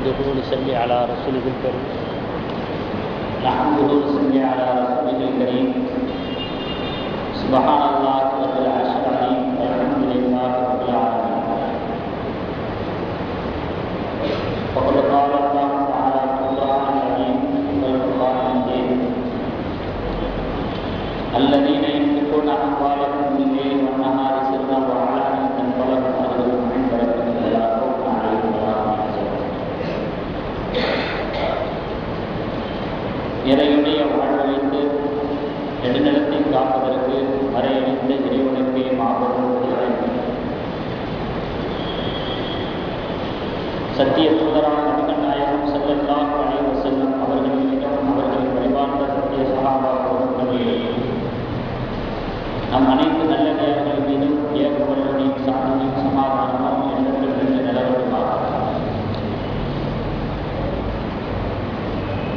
نحمده ونصلي على رسوله الكريم سبحان الله رب العرش العظيم والحمد لله رب العالمين. فقد قال الله تعالى في القرآن العظيم والقرآن المجيد: الذين ينفقون أموالهم بالليل والنهار سرا وعلانية فلهم أجرهم عند ربهم ولا خوف عليهم ولا هم يحزنون. இறையுடைய வாழ்வழித்து நெடுநிலத்தை காப்பதற்கு மறையளித்த இறைவனுக்கே மாபெரும் சத்திய சுந்தரான நபிகள் நாயகம் ஸல்லல்லாஹு அலைஹி வஸல்லம் அவர்கள் மீதும் அவர்களின் வழிபார்ந்த சத்திய சஹாபாக்கள் நம் அனைத்து நல்ல நேரங்கள் மீதும் ஏகவல்லனின் சாந்தியும் சமாதானமும் என்றென்று நிலவரமாக.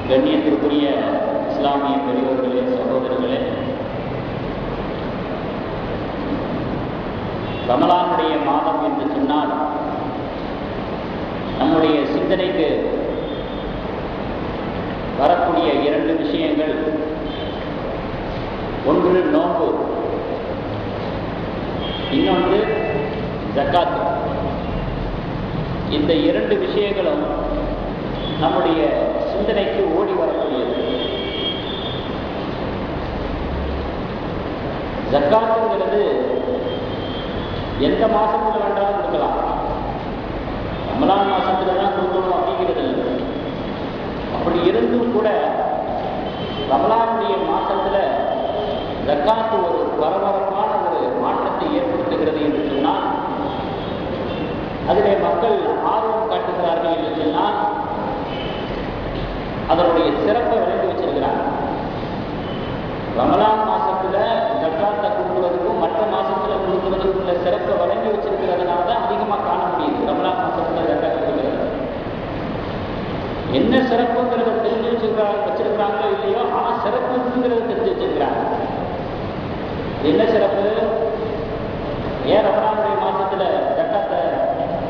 கண்ணியத்திற்குரிய இஸ்லாமிய பெரியோர்களே, சகோதரர்களே, ரமலானுடைய மாதம் என்று சொன்னால் நம்முடைய சிந்தனைக்கு வரக்கூடிய இரண்டு விஷயங்கள்: ஒன்று நோன்பு, இன்னொன்று ஜக்காத். இந்த இரண்டு விஷயங்களும் நம்முடைய சிந்தனைக்கு ஓடி வரக்கூடியது. ஜக்காத்துங்கிறது எந்த மாசத்துல வேண்டாலும் கொடுக்கலாம். ரமலான் மாசத்துல தான் கொடுக்கணும் அப்படிங்கிறது இல்லை. அப்படி இருந்தும் கூட ரமலானுடைய மாசத்துல ஜக்காத்து ஒரு பரபரப்பான ஒரு மாற்றத்தை ஏற்படுத்துகிறது என்று சொன்னால், அதிலே மக்கள் ஆர்வம் காட்டுகிறார்கள் என்று சொன்னால், அதனுடைய சிறப்பை விளங்கி வச்சிருக்கிறாங்க. ரமலான் மாசத்துல ஜக்காத்தை கொடுக்குறதுக்கும் மற்ற மாசத்துல கொடுக்குறதுக்கும் உள்ள சிறப்பை வழங்கி வச்சிருக்கிறதுனால தான் அதிகமாக காண முடியுது. ரமலான் மாசத்துல ஜக்காத் கொடுக்கிறது என்ன சிறப்புங்கிறத தெரிஞ்சு வச்சிருக்கிறாங்களோ இல்லையோ, ஆனால் சிறப்புங்கிறத தெரிஞ்சு வச்சிருக்கிறாங்க. என்ன சிறப்பு? ஏன் ரமலானுடைய மாசத்துல ஜக்காத்தை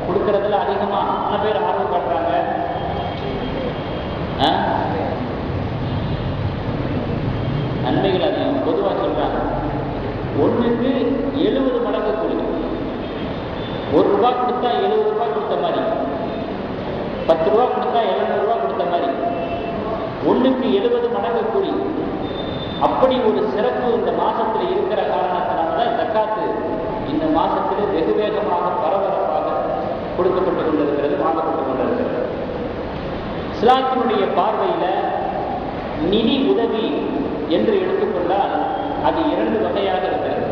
கொடுக்கறதுல அதிகமான பேர் ஆர்வம் காட்டுறாங்க? நன்மைகள் அதிகம். பொதுவாக சொல்றாங்க, ஒன்றுக்கு 70 மடங்கு கூலி. ₹1 கொடுத்தா 70 ரூபாய் கொடுத்த மாதிரி, 10 ரூபா கொடுத்தா 700 ரூபா கொடுத்த மாதிரி, ஒன்றுக்கு 70 மடங்கு கூலி. அப்படி ஒரு சிறப்பு இந்த மாசத்துல இருக்கிற காரணத்தினால்தான் ஜக்காத்து இந்த மாசத்துல வெகு வேகமாக பரபரப்பாக கொடுக்கப்பட்டு கொண்டிருக்கிறது, வாங்கப்பட்டு கொண்டிருக்கிறது. இஸ்லாத்தினுடைய பார்வையில நிதி உதவி என்று எடுத்துக்கொண்டால் அது 2 வகையாக இருக்கிறது.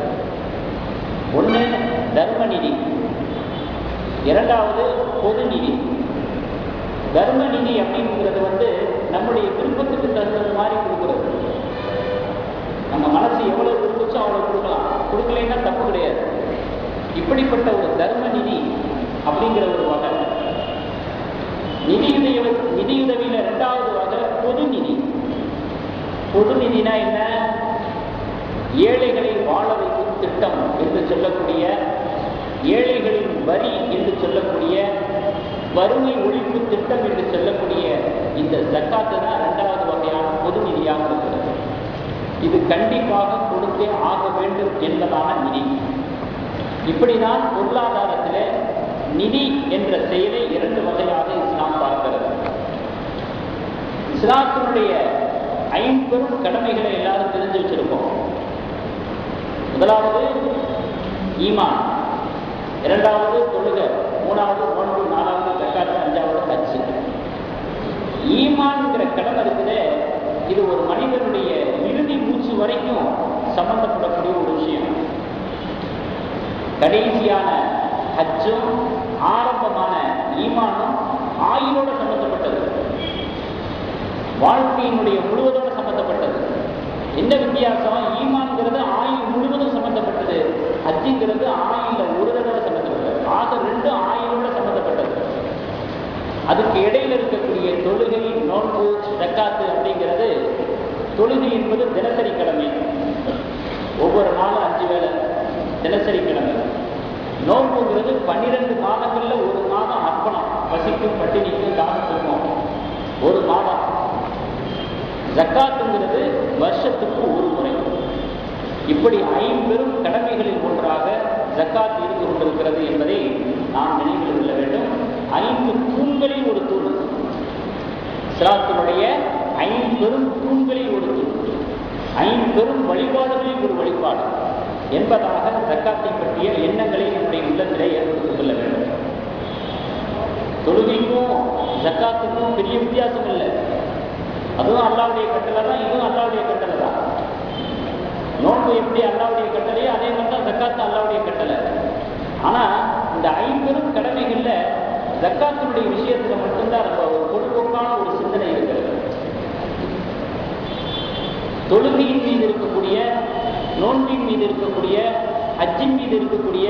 ஒன்று தர்ம நிதி, இரண்டாவது பொது நிதி. தர்ம நிதி அப்படிங்கிறது நம்முடைய விருப்பத்துக்கு தகுந்த மாதிரி கொடுக்கிறது. நம்ம மனசு எவ்வளவு விரும்பிச்சோ அவ்வளவு கொடுக்கலாம், கொடுக்கலைன்னா தப்பு கிடையாது. இப்படிப்பட்ட ஒரு தர்ம நிதி அப்படிங்கிற ஒரு வகை. நிதியுதவியில 2வது வகை பொது நிதி. பொது நிதினா என்ன? ஏழைகளை வாழ வைக்கும் திட்டம் என்று சொல்லக்கூடிய, ஏழைகளின் வரி என்று சொல்லக்கூடிய, வறுமை ஒழிப்பு திட்டம் என்று சொல்லக்கூடிய இந்த ஜக்காத்து தான் 2வது வகையான பொது நிதியாக இருக்கிறது. இது கண்டிப்பாக கொடுத்தே ஆக வேண்டும் என்பதான நிதி. இப்படிதான் பொருளாதாரத்தில் நிதி என்ற செயலை 2 வகையாக இஸ்லாம் பார்க்கிறது. இஸ்லாத்தினுடைய 5 பெரும் கடமைகளை எல்லாரும் தெரிஞ்சு வச்சிருக்கோம். முதலாவது ஈமான், 2வது தொழுகை, 3வது நோன்பு, 4வது ஜக்காத், 5வது ஹஜ். ஈமான்ங்கிற கடமை இருக்குது. இது ஒரு மனிதனுடைய இறுதி மூச்சு வரைக்கும் சம்பந்தப்படக்கூடிய ஒரு விஷயம். கடைசியான ஹஜ்ஜும் ஆரம்பமான ஈமானும் ஆயுளோடு சம்பந்தப்பட்டது, வாழ்க்கையினுடைய முழுவதோடு சம்பந்தப்பட்டது. என்ன வித்தியாசம்? ஈமான்கிறது ஆயுள் முழுவதும் சம்பந்தப்பட்டது, ஹஜ்ஜுங்கிறது ஆயுள்ல ஒரு தடவை சம்பந்தப்பட்டது. ஆக 2 ஆயுளோட சம்பந்தப்பட்டது. அதுக்கு இடையில இருக்கக்கூடிய தொழுகை, நோன்பு, ஜக்காத்து அப்படிங்கிறது, தொழுகை என்பது தினசரி கடமை, ஒவ்வொரு நாளும் 5 வேளை தினசரி கடமை. நோன்புங்கிறது 12 மாதங்கள்ல ஒரு மாதம் அர்ப்பணம், பசிக்கும் பட்டினிக்கும் தாகத்துக்கும் ஒரு மாதம். ஜக்காத்துங்கிறது வருஷத்துக்கு ஒரு முறை. இப்படி 5 கடமைகளில் ஒன்றாக ஜக்காத் இருந்து கொண்டிருக்கிறது என்பதை நாம் நினைவில் கொள்ள வேண்டும். 5 தூண்களில் ஒரு தூண், இஸ்லாத்தினுடைய 5 தூண்களில் ஒரு தூண், 5 வழிபாடுகளில் ஒரு வழிபாடு என்பதாக ஜக்காத்தை பற்றிய எண்ணங்களை நம்முடைய உள்ளத்திலே ஏற்படுத்திக் கொள்ள வேண்டும். தொழுகைக்கும் ஜக்காத்துக்கும் பெரிய வித்தியாசம் இல்லை. அதுவும் அல்லாவுடைய கட்டளை தான், இதுவும் அல்லாவுடைய கட்டளை தான். நோன்பு எப்படி அல்லாவுடைய கட்டளையோ அதே மாதிரி தான் ஜக்காத்து அல்லாவுடைய கட்டளை. ஆனால் இந்த 5 கடமைகளில் ஜக்காத்தினுடைய விஷயத்தில் மட்டும்தான் நம்ம ஒரு பொதுப்போக்கான ஒரு சிந்தனை இருக்கிறது. தொழுகையின் மீது இருக்கக்கூடிய, நோன்பின் மீது இருக்கக்கூடிய, ஹஜ்ஜின் மீது இருக்கக்கூடிய,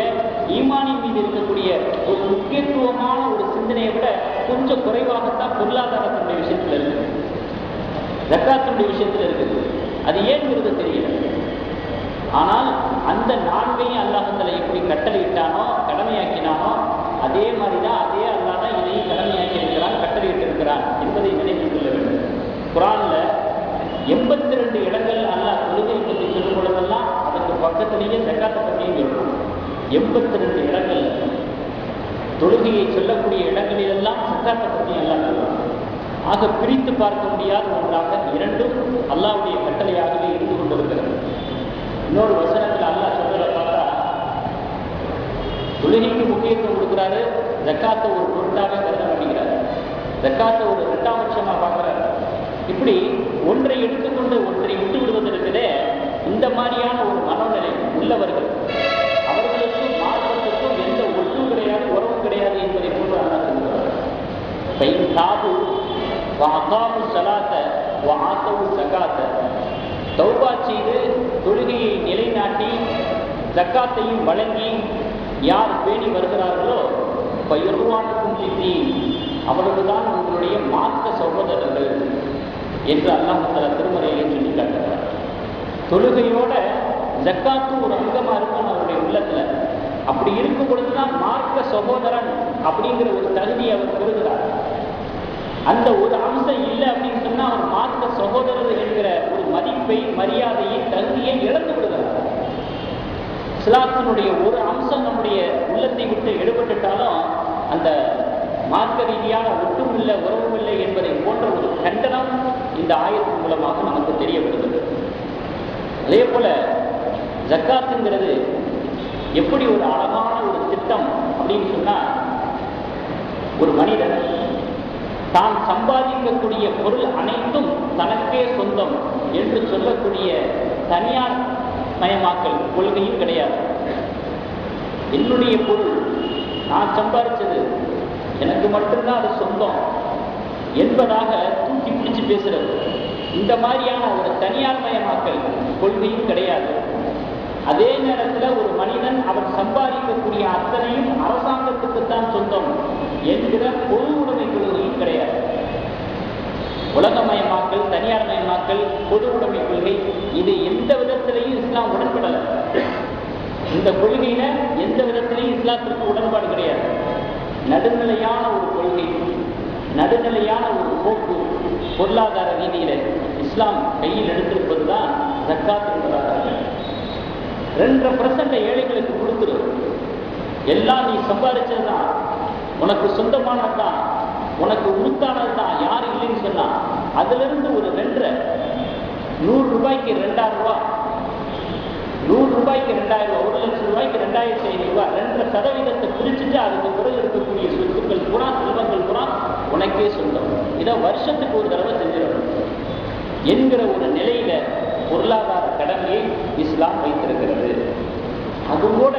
ஈமானின் மீது இருக்கக்கூடிய ஒரு முக்கியத்துவமான ஒரு சிந்தனையை விட கொஞ்சம் குறைவாகத்தான் பொருளாதாரத்தினுடைய விஷயத்தில் இருக்குது, ஜக்காத்தினுடைய விஷயத்தில் இருக்குது. அது ஏன்கிறது தெரியல. ஆனால் அந்த 4ஐயும் அல்லாஹ்வுத்தாலா எப்படி கட்டளையிட்டானோ, கடமையாக்கினானோ, அதே மாதிரி தான் அதே அல்லாஹ் தான் இதையும் கடமையாக்கி இருக்கிறான், கட்டளையிட்டு இருக்கிறான் என்பதை நினைவில் கொள்ள வேண்டும். குர்ஆன்ல 82 இடங்கள் அல்லாஹ் தொழுகை பற்றி சொல்லும் பொழுதெல்லாம் அதுக்கு பக்கத்திலேயே ஜக்காத்தை பற்றியும் சொல்றோம். 82 இடங்கள் தொழுகையை சொல்லக்கூடிய இடங்களிலெல்லாம் ஜக்காத்தை பற்றி அல்லாஹ் சொல்றான். ஆக பிரித்து பார்க்க முடியாத ஒன்றாக 2ம் அல்லாஹ்வுடைய கட்டளையாகவே இருந்து கொண்டிருக்கிறது. இன்னொரு வசனத்தில் அல்லாஹ் சொல்றத பார்த்தா தொழுகைக்கு முக்கியத்துவம் கொடுக்குறாரு, ஜக்காத்தை ஒரு பொருட்டாக கருத மாட்டேங்கிறாரு, ஜக்காத்தை ஒரு 2ஆம் பட்சமாக பார்க்குறாரு. இப்படி ஒன்றை எடுத்துக்கொண்டு ஒன்றை விட்டு விடுவதற்கே இந்த மாதிரியான ஒரு மனநிலை உள்ளவர்கள், அவர்களுக்கும் மார்க்கத்துக்கும் எந்த ஒற்றும் கிடையாது, உறவும் கிடையாது என்பதை போன்று அல்லாஹ் சொல்கிறார். தாபு வாகாமு சலாத்த வாத்தவு ஜக்காத்த, தௌபா செய்து தொழுகையை நிலைநாட்டி ஜக்காத்தையும் வழங்கி யார் பேணி வருகிறார்களோ பயிர்வானுக்கும் சித்தி, அவர்கள்தான் உங்களுடைய மார்க்க சகோதரர்கள் என்று அல்லாஹ்வுத்தாலா திருமறையிலே சொல்லி காட்டுகிறார். தொழுகையோட ஜக்காத்தும் ஒரு அங்கமாக இருக்கும் அவருடைய உள்ளத்தில். அப்படி இருக்கும் பொழுதுதான் மார்க்க சகோதரன் அப்படிங்கிற ஒரு தகுதியை அவர் பெறுகிறார். அந்த ஒரு அம்சம் இல்லை அப்படின்னு சொன்னால் அவர் மார்க்க சகோதரர் என்கிற ஒரு மதிப்பை, மரியாதையை, தகுதியை இழந்து விடுகிறார். இஸ்லாத்தினுடைய ஒரு அம்சம் நம்முடைய உள்ளத்தை விட்டு எடுபட்டுட்டாலும் அந்த மார்க்க ரீதியான ஒட்டும் இல்லை, உறவும் இல்லை என்பதை போன்ற ஒரு கண்டனம் இந்த ஆயத்தின் மூலமாக நமக்கு தெரிய வருகிறது. அதே போல ஜக்காத்துங்கிறது எப்படி ஒரு அழகான ஒரு திட்டம் அப்படின்னு சொன்னால், ஒரு மனிதன் தான் சம்பாதிக்கக்கூடிய பொருள் அனைத்தும் தனக்கே சொந்தம் என்று சொல்லக்கூடிய தனியார் மயமாக்கல் கொள்கையும் கிடையாது. என்னுடைய பொருள், நான் சம்பாதிச்சது, எனக்கு மட்டும்தான் அது சொந்தம் என்பதாக தூக்கி பிடிச்சு பேசுறது, இந்த மாதிரியான ஒரு தனியார் மயமாக்கல் கொள்கையும் கிடையாது. அதே நேரத்தில் ஒரு மனிதன் அவன் சம்பாதிக்கக்கூடிய அத்தனையும் அரசாங்கத்துக்குத்தான் சொந்தம் என்கிற பொது உடைமை கொள்கையும் கிடையாது. உலகமயமாக்கல், தனியார் மயமாக்கல், பொது உடைமை கொள்கை, இது எந்த விதத்திலையும் இஸ்லாம் உடன்படலை. இந்த கொள்கையில எந்த விதத்திலையும் இஸ்லாத்திற்கு உடன்பாடு கிடையாது. நடுநிலையான ஒரு கொள்கை, நடுநிலையான ஒரு போக்கு பொருளாதார ரீதியில இஸ்லாம் கையில் எடுத்திருப்பது தான் ஜக்காத் என்பதாக. 2% ஏழைகளுக்கு கொடுத்துரு, எல்லாம் நீ சம்பாதிச்சது தான், உனக்கு சொந்தமானது தான், உனக்கு உருத்தானது தான், யார் இல்லைன்னு சொன்னா அதிலிருந்து ஒரு 2.5, 100 ரூபாய்க்கு 2000 ரூபா, 100 ரூபாய்க்கு 2000 ரூபா, 1 லட்சம் ரூபாய்க்கு 2500 ரூபா, 2% பிரிச்சுட்டு அதுக்கு பிறகு இருக்கக்கூடிய சொத்துக்கள் பூரா, செல்வங்கள் பூரா உனக்கே சொந்தம். இதை வருஷத்துக்கு ஒரு தடவை செஞ்சிடணும் என்கிற ஒரு நிலையில பொருளாதார கடமையை இஸ்லாம் வைத்திருக்கிறது. அதுகூட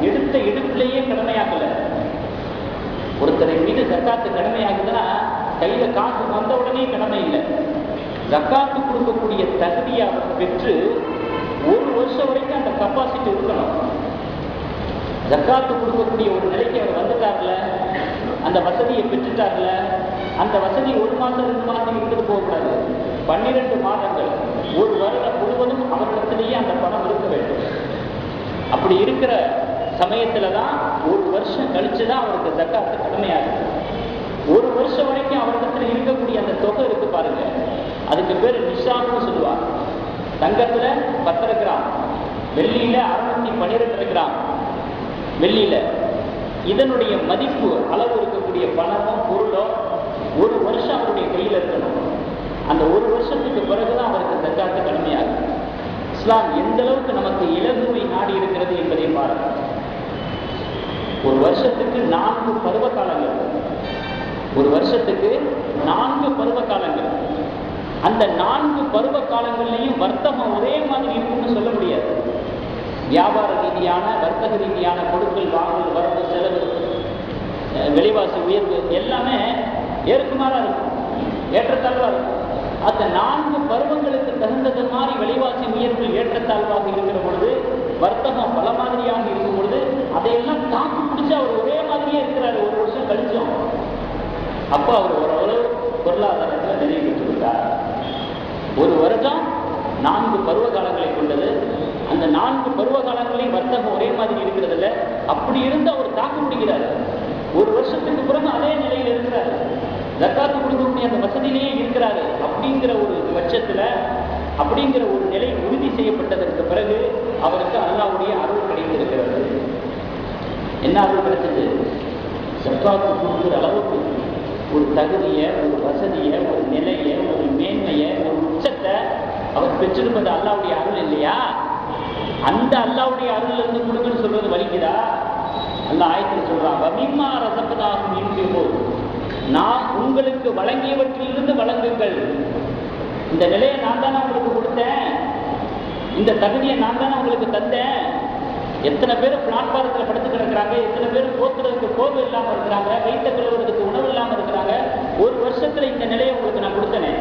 எடுத்த எடுப்பிலேயே கடமையாக்கல. ஒருத்தரை மீது ஜக்காத்து கடமையாகுதுன்னா கையில காசு வந்த உடனே கடமை இல்லை. ஜக்காத்து கொடுக்கக்கூடிய தகுதியை அவர் பெற்று 1 வருஷம் வரைக்கும் அந்த கெப்பாசிட்டி இருக்கணும். ஜக்காத்து கொடுக்கக்கூடிய ஒரு நிலைக்கு அவர் வந்துட்டார்ல, அந்த வசதியை பெற்றுட்டார்ல, அந்த வசதி 1 மாதம் 2 மாதம் இருந்துட்டு போகக்கூடாது. 12 மாதங்கள், 1 வருடம் முழுவதும் அவரிடத்திலேயே அந்த பணம் இருக்க வேண்டும். அப்படி இருக்கிற சமயத்துல தான் 1 வருஷம் கழிச்சு தான் அவருக்கு ஜக்காத்து கடமையாகுது. 1 வருஷம் வரைக்கும் அவரிடத்தில் இருக்கக்கூடிய அந்த அதுக்கு பேர் நிஷாப்னு சொல்லுவாங்க. தங்கத்துல 10 கிராம், வெள்ளியில 612 கிராம் வெள்ளியில. இதனுடைய மதிப்பு அளவு இருக்கக்கூடிய பணமோ பொருளோ ஒரு வருஷம் அவருடைய கையில் இருக்கணும். அந்த ஒரு வருஷத்துக்கு பிறகுதான் அவருக்கு ஜக்காத்து கடமையாகும். இஸ்லாம் எந்த அளவுக்கு நமக்கு இலகுவை நாடி இருக்கிறது என்பதை பாருங்கள். ஒரு வருஷத்துக்கு 4 பருவ காலங்கள், ஒரு வருஷத்துக்கு 4 பருவ காலங்கள். அந்த 4 பருவ காலங்கள்லையும் வர்த்தகம் ஒரே மாதிரி இருக்கும்னு சொல்ல முடியாது. வியாபார ரீதியான வர்த்தக ரீதியான கொடுக்கல் வாங்கல், வரவு செலவு, விலைவாசி உயர்வு எல்லாமே ஏற்குமாறா இருக்கும், ஏற்றத்தாழ்வா இருக்கும். அந்த 4 பருவங்களுக்கு தகுந்தது மாதிரி விலைவாசி உயர்வு ஏற்றத்தாழ்வாக இருக்கிற பொழுது, வர்த்தகம் பல மாதிரியாக இருக்கும் பொழுது, அதையெல்லாம் தாக்கு பிடிச்சு அவர் ஒரே மாதிரியே இருக்கிறார். ஒரு வருஷம் கழிச்சோம், அப்போ அவர் ஓரளவு பொருளாதாரத்தில் நிறைவு பெற்றுவிட்டார். ஒரு வருடம் 4 பருவ காலங்களை கொண்டது. அந்த 4 பருவ காலங்களையும் வர்த்தகம் ஒரே மாதிரி இருக்கிறதில்ல. அப்படி இருந்து அவர் தாக்கு பிடிக்கிறார். ஒரு வருஷத்துக்கு பிறகு அதே நிலையில் இருக்கிறார், ஜக்காத்து கொடுக்கக்கூடிய அந்த வசதியிலேயே இருக்கிறாரு. அப்படிங்கிற ஒரு பட்சத்தில், அப்படிங்கிற ஒரு நிலை உறுதி செய்யப்பட்டதற்கு பிறகு அவருக்கு அல்லாஹ்வுடைய அருள் கிடைத்திருக்கிறது. என்ன அருள் கிடைச்சது? ஜக்காத்து கொடுக்குற அளவுக்கு ஒரு தகுதியை, ஒரு வசதியை, ஒரு நிலையை, ஒரு மேன்மையை, ஒரு உச்சத்தை அவர் பெற்றிருப்பது அல்லாஹ்வுடைய அருள் இல்லையா? அந்த அல்லாஹ்வுடைய அருள் இருந்து கொடுக்குன்னு சொல்றது வலிக்குதா? அல்லாஹ் ஆயத்தில் சொல்றான், வமிம்மா ரஸக்னாஹும் யுன்ஃபிகூன், நான் உங்களுக்கு வழங்கியவற்றிலிருந்து வழங்குங்கள். இந்த நிலையை நான் தானே உங்களுக்கு கொடுத்தேன், இந்த தகுதியை நான் தானே உங்களுக்கு தந்தேன். எத்தனை பேர் பிளாட்பாரத்தில் படுத்து கிடக்கிறாங்க, எத்தனை பேர் போக்குறதுக்கு கோவு இல்லாமல் இருக்கிறாங்க, வைத்த கழுவுறதுக்கு உணவு இல்லாமல் இருக்கிறாங்க. ஒரு வருஷத்துல இந்த நிலையை உங்களுக்கு நான் கொடுத்தேனே.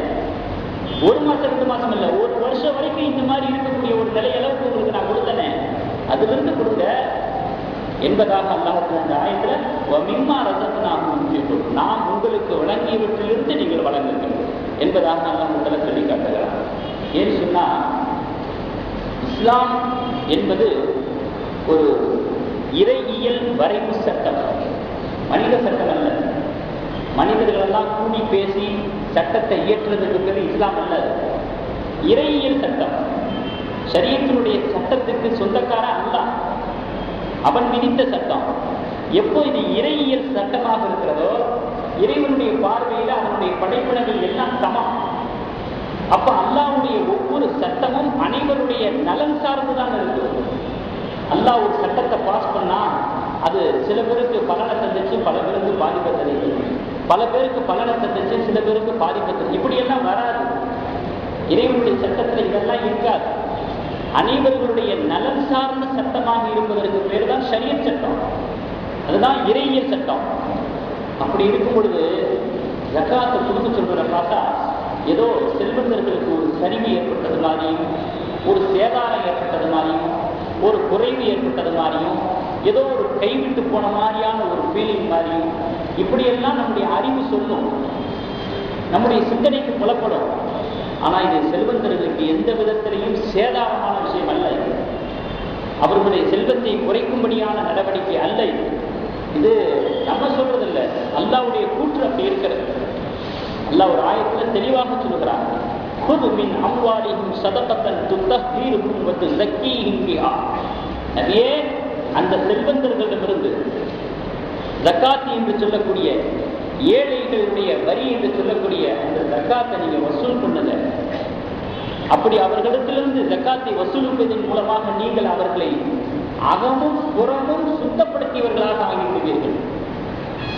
1 மாசம் 2 மாசம் இல்லை, ஒரு வருஷம் வரைக்கும் இந்த மாதிரி இருக்கக்கூடிய ஒரு நிலை அளவுக்கு உங்களுக்கு நான் கொடுத்தேனே, அதிலிருந்து கொடுங்க என்பதாக அல்லாஹ் அந்த ஆயத்தில் வமிம்மா ரஸக்னாஹும் யுன்ஃபிகூன், நாம் உங்களுக்கு வழங்கியவற்றிலிருந்து நீங்கள் வழங்குங்கள் என்பதாக அல்லாஹ் முதல்ல சொல்லி காட்டுகிறார். ஏன்னு சொன்னா, இஸ்லாம் என்பது ஒரு இறையியல் வரைவு சட்டம், மனித சட்டம் அல்ல. மனிதர்களெல்லாம் கூடி பேசி சட்டத்தை இயற்றுவதற்கு பேர் இஸ்லாம் அல்ல, இறையியல் சட்டம். ஷரியத்தினுடைய சட்டத்துக்கு சொந்தக்காரன் அல்லாஹ், அவன் விதித்த சட்டம். எப்போ இது இறையியல் சட்டமாக இருக்கிறதோ, இறைவனுடைய பார்வையில் அவனுடைய படைப்பினங்கள் எல்லாம் சமம். அப்ப அல்லாஹ்வுடைய ஒவ்வொரு சட்டமும் அனைவருடைய நலன் சார்ந்துதான் இருக்குது. அல்லாஹ் ஒரு சட்டத்தை பாஸ் பண்ணா அது சில பேருக்கு பலனை தந்துச்சு, பல பேருக்கு பாதிப்பை தருது, பல பேருக்கு பலனை தந்துச்சு, சில பேருக்கு பாதிப்பை தருது. இப்படியெல்லாம் வராது. இறைவனுடைய சட்டத்தில் இதெல்லாம் இருக்காது. அனைவர்களுடைய நலன் சார்ந்த சட்டமாக இருப்பதற்கு பேர் தான் ஷரியத் சட்டம், அதுதான் இறையியல் சட்டம். அப்படி இருக்கும் பொழுது ஜக்காத்தை கொடுக்க சொல்றத பார்த்தா ஏதோ செல்வந்தர்களுக்கு ஒரு சரிவு ஏற்பட்டது மாதிரியும், ஒரு சேதாரம் ஏற்பட்டது மாதிரியும், ஒரு குறைவு ஏற்பட்டது மாதிரியும், ஏதோ ஒரு கைவிட்டு போன மாதிரியான ஒரு ஃபீலிங் மாதிரியும் இப்படியெல்லாம் நம்முடைய அறிவு சொல்லும், நம்முடைய சிந்தனைக்கு புலப்படும். ஆனால் இது செல்வந்தர்களுக்கு எந்த விதத்திலையும் சேதாரமான விஷயம் அல்ல. அவர்களுடைய செல்வத்தை குறைக்கும்படியான நடவடிக்கை அல்ல. இது நம்ம சொல்றதில்லை, அல்லாஹ்வுடைய கூற்று அப்படி இருக்கிறது. அல்லாஹ் ஒரு ஆயத்தில் தெளிவாக சொல்லுகிறார், குது மின் அம்வாலிஹிம் ஸதகத்தன் துத்தஹீருஹும் வ துஸக்கீஹிம் பிஹா. நபியே, அந்த செல்வந்தர்களிடமிருந்து ஜக்காத் என்று சொல்லக்கூடிய, ஏழைகளுடைய வரி என்று சொல்லக்கூடிய அந்த ஜக்காத்தை நீங்க வசூல் பண்ணுங்க. அப்படி அவர்களிடத்திலிருந்து ஜக்காத்தை வசூலிப்பதன் மூலமாக நீங்கள் அவர்களை அகமும் புறமும் சுத்தப்படுத்தியவர்களாக ஆகிவிடுவீர்கள்.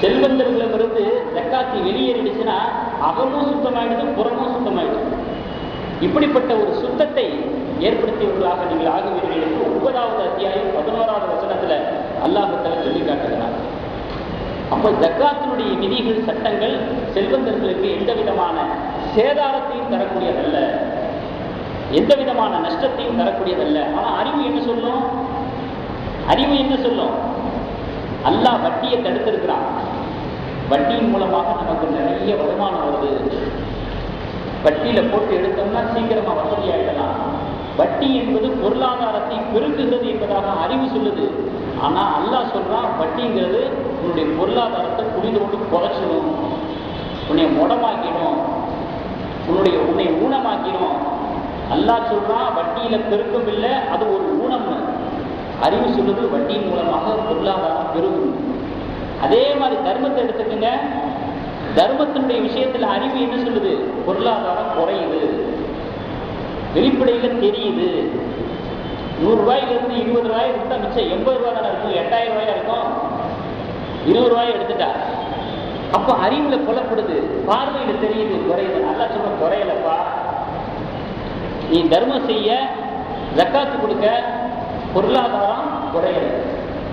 செல்வந்தர்களிடமிருந்து ஜக்காத்தை வெளியேறிடுச்சுன்னா அகமும் சுத்தமாயிடுது, புறமும் சுத்தமாயிடுது. இப்படிப்பட்ட ஒரு சுத்தத்தை ஏற்படுத்தியவர்களாக நீங்கள் ஆகுவீர்கள் என்று 9வது அத்தியாயம் 11வது வசனத்துல அல்லாஹ் தஆலா சொல்லி காட்டுகிறார். அப்போ ஜக்காத்தினுடைய விதிகள், சட்டங்கள் செல்வந்தர்களுக்கு எந்த விதமான சேதாரத்தையும் தரக்கூடியதல்ல, எந்த விதமான நஷ்டத்தையும் தரக்கூடியதல்ல. ஆனா அறிவு என்ன சொல்லும்? அறிவு என்ன சொல்லும்? அல்லாஹ் வட்டியை தடுத்திருக்கிறான். வட்டியின் மூலமாக நமக்கு நிறைய வருமானம் வருது. வட்டியில போட்டு எடுத்தோம்னா சீக்கிரமா வசதியாயிடலாம். வட்டி என்பது பொருளாதாரத்தை பெருக்குகிறது என்பதாக அறிவு சொல்லுது. ஆனா அல்லாஹ் சொல்றான், வட்டிங்கிறது உன்னுடைய பொருளாதாரத்தை புரிந்து கொண்டு குறைச்சிடும், உன்னை முடமாக்கிடும், உன்னை ஊனமாக்கிடும். அல்லாஹ் சொல்றான் வட்டியில பெருக்கம் இல்லை, அது ஒரு ஊனம். அறிவு சொல்லுது வட்டியின் மூலமாக பொருளாதாரம் பெருகும். அதே மாதிரி தர்மத்தை எடுத்துக்கங்க, தர்மத்தினுடைய விஷயத்துல அறிவு என்ன சொல்லுது? பொருளாதாரம் குறையுது, வெளிப்படையில தெரியுது. 100 ரூபாயிலிருந்து 20 ரூபாய் எடுத்தா மிச்சம் 80 ரூபாய் தானே இருக்கும், 8000 ரூபாயா இருக்கும். 20 ரூபாய் எடுத்துட்டா அப்ப அறிவுல புலப்படுது, பார்வையில தெரியுது குறையுது. நல்லா சொல்ற குறையலப்பா, நீ தர்மம் செய்ய, ஜக்காத்து கொடுக்க, பொருளாதாரம்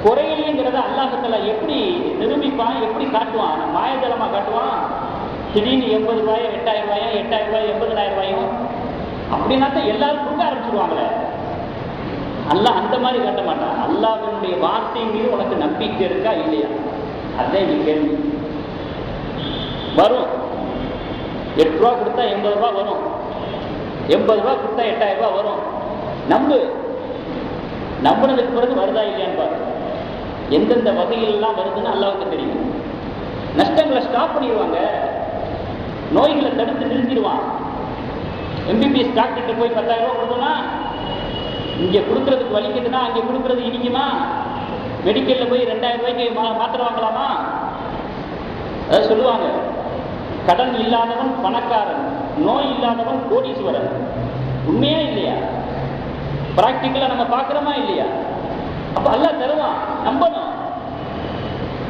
குறையலைங்கிறத அல்லாஹ்வுத்தாலா எப்படி நிரூபிப்பான், எப்படி காட்டுவான்? மாயஜலமா காட்டுவான். திடீர்னு 80 ரூபாயோ 8000 ரூபாயோ 8000 ரூபாய் 80000 ரூபாயும் அப்படின்னா தான் எல்லாரும் கொடுக்க ஆரம்பிச்சிருவாங்களே. அல்லாஹ் அந்த மாதிரி காட்ட மாட்டான். அல்லாஹ்வினுடைய வார்த்தை மீது உனக்கு நம்பிக்கை இருக்கா இல்லையா? அதே நீ கேள்வி. வரும் 8 ரூபா கொடுத்தா 80 ரூபாய் வரும், 80 ரூபாய் கொடுத்தா 8000 ரூபாய் வரும். நம்புனதுக்கு பிறகு வருதா இல்லையான்னு பாரு. எந்தெந்த வகையிலெல்லாம் வருதுன்னு அல்லாஹ்வுக்கு தெரியும். நஷ்டங்களை ஸ்டாப் பண்ணிடுவாங்க, நோய்களை தடுத்து நிறுத்திடுவான். எம்பிபிஎஸ் டாக்டர்கிட்ட போய் 10,000 ரூபாய் கொடுத்தோம்னா இங்கே கொடுக்கறதுக்கு வலிக்குதுன்னா அங்கே கொடுக்கறது இனிக்குமா? மெடிக்கல்ல போய் 2000 ரூபாய்க்கு மாத்திரை வாங்கலாமா? அதாவது சொல்லுவாங்க, கடன் இல்லாதவன் பணக்காரன், நோய் இல்லாதவன் கோடீஸ்வரன். உண்மையா இல்லையா? பிராக்டிக்கலா நம்ம பார்க்கிறோமா இல்லையா? அப்ப அல்லாஹ் தருவான், நம்பணும்.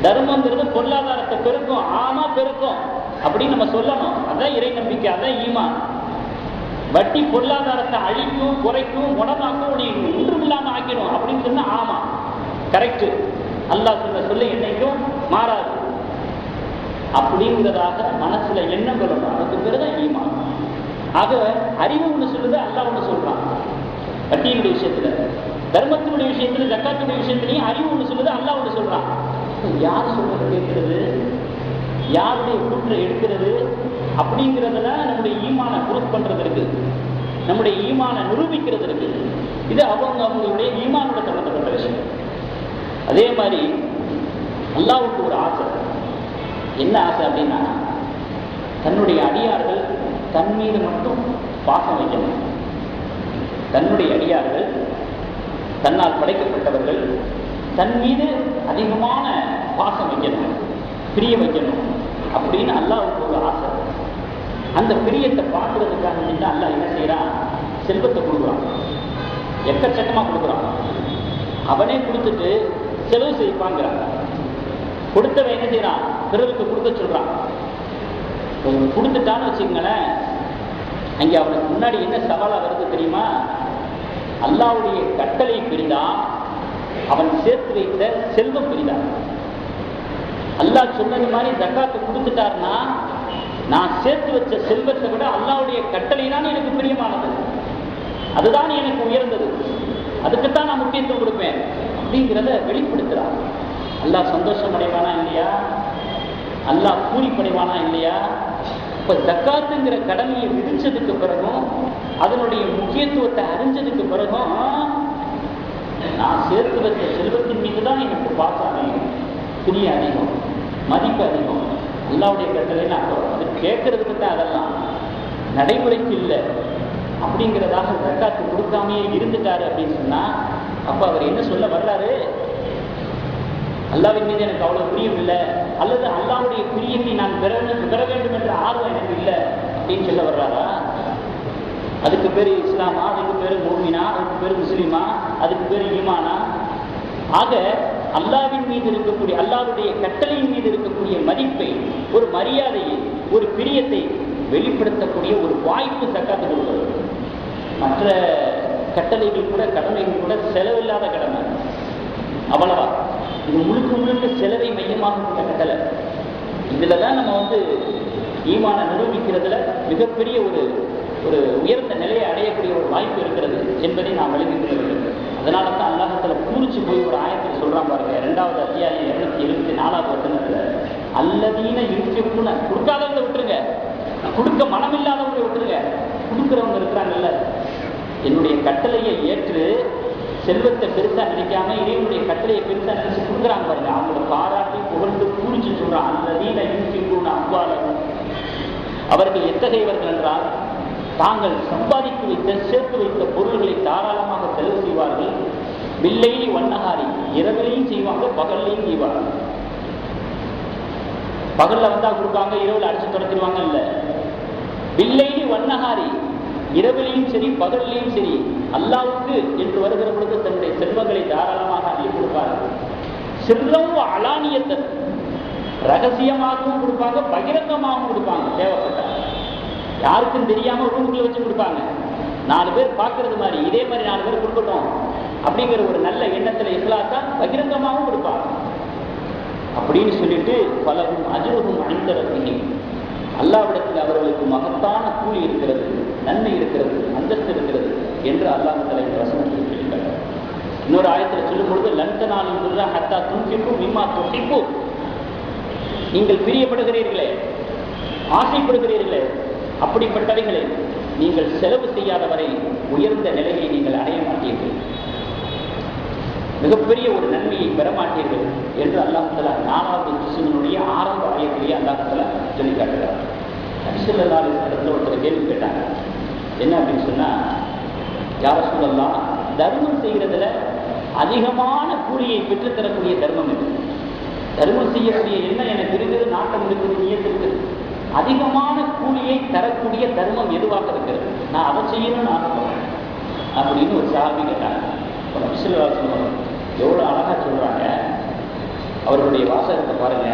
தர்மங்கிறது பொருளாதாரத்தை பெருக்கும், ஆமா பெருக்கும் அப்படின்னு நம்ம சொல்லணும். அதான் இறை நம்பிக்கை, அதான் ஈமான். வட்டி பொருளாதாரத்தை அழிக்கும், குறைக்கும், உடம்பாக்கும், ஒன்றும் இல்லாம ஆக்கிடும் அப்படின்னு சொன்னா ஆமா கரெக்ட். அல்லாஹ் சொல்ல என்னைக்கும் மாறாது அப்படிங்கிறதாக மனசுல எண்ணம் கொள்ளணும். அதுக்கு பிறகுதான் ஈமான். ஆக அறிவு ஒண்ணு சொல்லுது, அல்லாஹ் ஒண்ணு சொல்றான். வட்டியினுடைய விஷயத்துல, தர்மத்தினுடைய விஷயத்துல, ஜக்காத்துடைய விஷயத்திலையும் அறிவு ஒண்ணு சொல்லுது, அல்லாஹ் ஒண்ணு சொல்றான். யார் சொல்றது கேட்கிறது, யாருடைய கூற்றை எடுக்கிறது அப்படிங்கிறதுல நம்முடைய ஈமானை ப்ரூஃப் பண்றது இருக்கு, நம்முடைய ஈமானை நிரூபிக்கிறது இருக்கு. இது அவங்களுடைய ஈமானோட சம்பந்தப்பட்ட விஷயம். அதே மாதிரி அல்லாஹ்வுக்கு ஒரு ஆசை. என்ன ஆசை அப்படின்னா, தன்னுடைய அடியார்கள் தன் மீது மட்டும் பாசம் வைக்கணும். தன்னுடைய அடியார்கள், தன்னால் படைக்கப்பட்டவர்கள் தன் மீது அதிகமான பாசம் வைக்கணும், பிரிய வைக்கணும் அப்படின்னு அல்லாஹ்வுக்கு ஒரு ஆசை. அந்த பிரியத்தை பார்க்கறதுக்காக அல்லாஹ் என்ன செய்யறான்? செல்வத்தை கொடுக்குறான், எக்கச்சக்கமா கொடுக்குறான். அவனே கொடுத்துட்டு செலவு செய்வாங்கிறான். கொடுத்தவன் என்ன செய்யறான்? பிறருக்கு கொடுக்க சொல்றான். கொடுத்துட்டான்னு வச்சுக்கங்களேன், அங்கே அவனுக்கு முன்னாடி என்ன சவாலா வருது தெரியுமா? அல்லாஹ்வுடைய கட்டளை பெரிதான், அவன் சேர்த்து வைத்த செல்வம் பெரிதான். அல்லாஹ் சொன்னது மாதிரி ஜக்காத்து கொடுத்துட்டாருன்னா, நான் சேர்த்து வச்ச செல்வத்தை விட அல்லாஹ்வுடைய கட்டளை தான் எனக்கு பிரியமானது, அதுதான் எனக்கு உயர்ந்தது, அதுக்குத்தான் நான் முக்கியத்துவம் கொடுப்பேன் அப்படிங்கிறத வெளிப்படுத்துறான். அல்லாஹ் சந்தோஷம் அடைவானா இல்லையா? அல்லாஹ் பூரிப்படைவானா இல்லையா? இப்ப ஜக்காத்துங்கிற கடமையை விதிச்சதுக்கு பிறகும், அதனுடைய முக்கியத்துவத்தை அறிஞ்சதுக்கு பிறகும், நான் சேர்த்து வச்ச செல்வத்தின் மீது தான் எனக்கு பாசம் அதிகம், பிரிய அதிகம், மதிப்பு அதிகம். அல்லாஹ்வுடைய கட்டளை அது கேட்கறதுக்கு தான், அதெல்லாம் நடைமுறைக்கு இல்லை அப்படிங்கிறதாக ஜக்காத்து கொடுக்காமையே இருந்துட்டாரு அப்படின்னு சொன்னா, அப்ப அவர் என்ன சொல்ல வர்றாரு? அல்லாஹ்வின் மீது எனக்கு அவ்வளவு பிரியம் இல்லை, அல்லது அல்லாஹ்வுடைய பிரியத்தை நான் பெற வேண்டும் என்ற ஆர்வம் எனக்கு இல்லை அப்படின்னு சொல்ல வர்றாரா? அதுக்கு பேரு இஸ்லாமா? அதுக்கு பேரு மூமினா? அதுக்கு பேரு முஸ்லிமா? அதுக்கு பேரு ஈமானா? ஆக அல்லாஹ்வின் மீது இருக்கக்கூடிய, அல்லாஹ்வுடைய கட்டளையின் மீது இருக்கக்கூடிய மதிப்பை, ஒரு மரியாதையை, ஒரு பிரியத்தை வெளிப்படுத்தக்கூடிய ஒரு வாய்ப்பு ஜக்காத்து கொடுக்கிறது. மற்ற கட்டளைகள் கூட, கடமைகள் கூட செலவில்லாத கடமை, அவ்வளவா. இது முழுக்க செலவை மையமாக கொண்ட கட்டளை. இதுல தான் நம்ம ஈமான நிரூபிக்கிறதுல மிகப்பெரிய ஒரு உயர்ந்த நிலையை அடையக்கூடிய ஒரு வாய்ப்பு இருக்கிறது என்பதை நாம் விளங்கிக் கொள்ள வேண்டும். அதனால தான் அல்லாஹ்வுத்தாலா பூரிச்சு போய் ஒரு ஆயத்தில் சொல்றான் பாருங்க, 2வது அத்தியாயம் 274வது வசனத்துல, அல்லதீன யுன்ஃபிகூன, கொடுக்காதவங்களை விட்டுருங்க, கொடுக்க மனம் இல்லாதவங்களை விட்டுருங்க, கொடுக்குறவங்க இருக்கிறாங்கல்ல, என்னுடைய கட்டளையை ஏற்று செல்வத்தை பெருசா நினைக்காம இறைவனுடைய கட்டளையை பெருசா நினைச்சு கொடுக்குறாங்க பாருங்க, அவங்களை பாராட்டி புகழ்ந்து பூரிச்சு சொல்றான். அல்லதீன யுன்ஃபிகூன அம்வாலஹும், அவர்கள் எத்தகையவர்கள் என்றால் தாங்கள் சம்பாதித்து வைத்த சேர்த்து வைத்த பொருள்களை தாராளமாக செலவு செய்வார்கள். வில்லைலி வண்ணகாரி, இரவிலையும் செய்வாங்க, பகல்லையும் செய்வாங்க. பகல்ல வந்தா கொடுப்பாங்க, இரவுல அடிச்சு துரத்திடுவாங்க. இல்ல, வில்லைலி வண்ணகாரி, இரவிலையும் சரி பகல்லையும் சரி அல்லாவுக்கு என்று வருகிற பொழுது தன்னுடைய செல்வங்களை தாராளமாக அள்ளி கொடுப்பார்கள். சிறுவும் அலானியத்தை ரகசியமாகவும் கொடுப்பாங்க, பகிரங்கமாகவும் கொடுப்பாங்க. தேவைப்பட்டாங்க யாருக்கும் தெரியாம ரூமுக்குள்ள வச்சு கொடுப்பாங்க. 4 பேர் பார்க்கறது மாதிரி, இதே மாதிரி 4 பேர் கொடுக்கட்டும் அப்படிங்கிற ஒரு நல்ல எண்ணத்துல இஸ்லாத்தா பகிரங்கமாகவும் கொடுப்பாங்க. அப்படின்னு சொல்லிட்டு பலரும் அஜ்ருஹும் இன்த ரப்பிஹிம், அல்லாஹ்விடத்தில் அவர்களுக்கு மகத்தான கூலி இருக்கிறது, நன்மை இருக்கிறது, அந்தஸ்து இருக்கிறது என்று அல்லாஹ் தஆலா இந்த வசனத்தில் சொல்லியிருக்கிறார். இன்னொரு ஆயத்தில் சொல்லும் பொழுது லன் தனாலுல் பிர்ர ஹத்தா துன்ஃபிகு மிம்மா துஹிப்பு, நீங்கள் பிரியப்படுகிறீர்களே, ஆசைப்படுகிறீர்களே, அப்படிப்பட்டவைகளை நீங்கள் செலவு செய்யாத வரை உயர்ந்த நிலையை நீங்கள் அடைய மாட்டீர்கள், மிகப்பெரிய ஒரு நன்மையை பெற மாட்டீர்கள் என்று அல்லாஹ் தஆலா 4வது ஜுஸ்னுடைய ஆரம்ப ஆயத்திலேயே அல்லாஹ் தஆலா சொல்லி காட்டுகிறார். நபி ஸல்லல்லாஹு அலைஹி வஸல்லம் ஒருத்தர் கேள்வி கேட்டாங்க. என்ன அப்படின்னு சொன்னா, யா ரசூலல்லாஹ், தர்மம் செய்கிறதுல அதிகமான கூலியை பெற்றுத்தரக்கூடிய தர்மம் இது. தர்மம் செய்யக்கூடிய என்ன எனக்கு இருக்குது, நாட்டம் இருக்குது, நியத்து இருக்குது, அதிகமான கூலியை தரக்கூடிய தர்மம் எதுவாக இருக்கிறது, நான் அதை செய்யணும்னு ஆசைப்படுறேன் அப்படின்னு ஒரு சஹாபி கேட்டாங்க. நபி ஸல்லல்லாஹு அலைஹி வஸல்லம் எவ்வளோ அழகா சொல்றாங்க, அவர்களுடைய வாசகத்தை பாருங்க.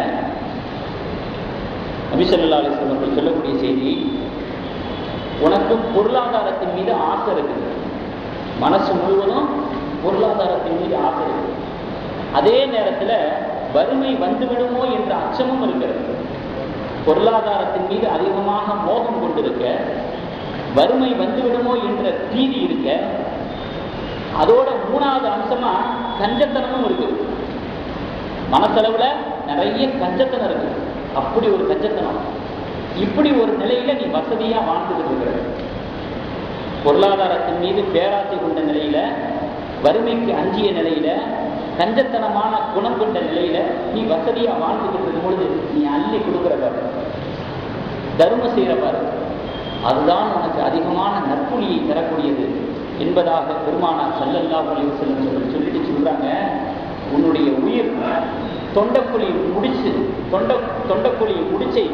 நபி ஸல்லல்லாஹு அலைஹி வஸல்லம் சொல்லக்கூடிய செய்தி, உனக்கு பொருளாதாரத்தின் மீது ஆசை இருக்குது, மனசு முழுவதும் பொருளாதாரத்தின் மீது ஆசை இருக்குது, அதே நேரத்தில் வறுமை வந்துவிடுமோ என்ற அச்சமும் இருக்கிறது. பொருளாதாரத்தின் மீது அதிகமாக மோகம் கொண்டிருக்க, வறுமை வந்துவிடுமோ என்ற பீதி இருக்க, அதோட 3வது அம்சமா கஞ்சத்தனமும் இருக்கு. மனசளவுல நிறைய கஞ்சத்தனம் இருக்கு. அப்படி ஒரு கஞ்சத்தனம், இப்படி ஒரு நிலையில நீ வசதியா வாழ்ந்துட்டு இருக்கிற, பொருளாதாரத்தின் மீது பேராசை கொண்ட நிலையில, வறுமைக்கு அஞ்சிய நிலையில, கஞ்சத்தனமான குணம் கொண்ட நிலையில நீ வசதியா வாழ்ந்துட்டு இருக்கும் பொழுது நீ அள்ளி கொடுக்கிறவர், தர்மம் செய்கிறவர், அதுதான் உனக்கு அதிகமான நற்கூலியை தரக்கூடியது என்பதாக பெருமானார் ஸல்லல்லாஹு அலைஹி வஸல்லம் சொல்லிட்டு சொல்றாங்க. உன்னுடைய உயிர் தொண்டக்குழியை முடிச்சை